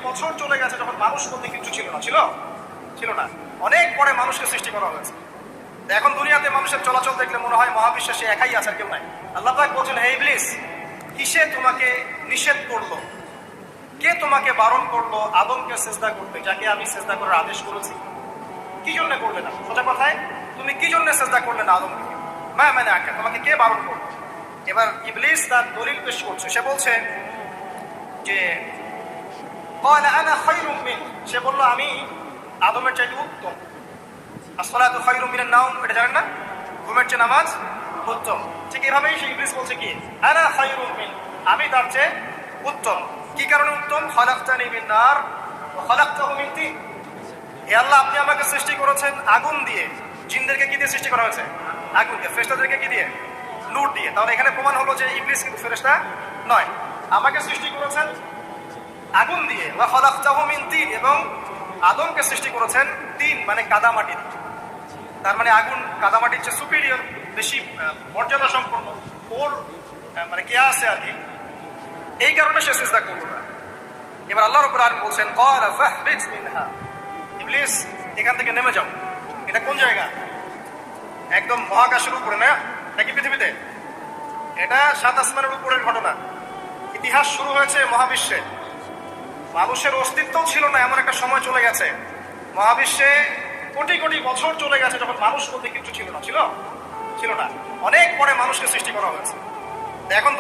বছর চলে গেছে যখন মানুষ বলতে কিছু ছিল না, ছিল না, অনেক পরে মানুষকে সৃষ্টি করা হয়েছে। এখন দুনিয়াতে মানুষের চলাচল দেখলে মনে হয় মহাবিশ্বে সে একাই আছে, কেউ নাই। আল্লাহ পাক বলছেন, হে ইবলিস, কিসে তোমাকে নিষেধ করলো, কে তোমাকে বারণ করলো আদমকে সেজদা করতে, যাকে আমি সেজদা করার আদেশ করেছি? কি জন্য করলে না? সোজা কথায়, তুমি কি জন্য সেজদা করলে না আদমকে? মানে আঁকা তোমাকে কে বারণ করলো? এবার ইবলিস তার দলিল পেশ করছে। সে বলছে যে সে বললো আমি আদমের চাইতে উত্তম। আসসালাতু খায়রুম মিনান নাওম, এটা জানেন না? ঘুমের চেয়ে নামাজ উত্তম। ঠিক এভাবেই সে ইবলিস বলছে কি, আনা খায়রুম মিন, আমি তার চেয়ে উত্তম। কি কারণে উত্তম? খালাকতানি মিন নার ওয়া খালাকতাহু মিন তিন। হে আল্লাহ, আপনি আমাকে সৃষ্টি করেছেন আগুন দিয়ে। জিনদেরকে কি দিয়ে সৃষ্টি করা হয়েছে? আগুন দিয়ে। ফেরেশতাদেরকে কি দিয়ে? নূর দিয়ে। তাহলে এখানে প্রমাণ হলো যে ইবলিস কিন্তু ফেরেশতা নয়। আমাকে সৃষ্টি করেছেন আগুন দিয়ে, ওয়া খালাকতাহু মিন তিন, এবং আদমকে সৃষ্টি করেছেন তিন মানে কাদামাটি। তার মানে আগুন কাদামাটির চেয়ে সুপিরিয়র, বেশি মর্যাদা সম্পন্ন, ওর মানে কে আছে আর কি। এই কারণে সে সিজদা করল না। এবার আল্লাহ রাব্বুল আলামিন বলছেন, ক্বালা ফাহবিস মিনহা, ইবলিস এখান থেকে নেমে যাও। এটা কোন জায়গা? একদম মহাকাশের উপরে না, নাকি পৃথিবীতে? এটা ৭ আসমানের উপরের ঘটনা। ইতিহাস শুরু হয়েছে মহাবিশ্বে। মানুষের অস্তিত্বও ছিল না, এমন একটা সময় চলে গেছে। মহাবিশ্বে কোটি কোটি বছর চলে গেছে যখন মানুষ বলতে কিছু ছিল না, ছিল না, অনেক পরে মানুষকে সৃষ্টি করা হয়েছে। এখন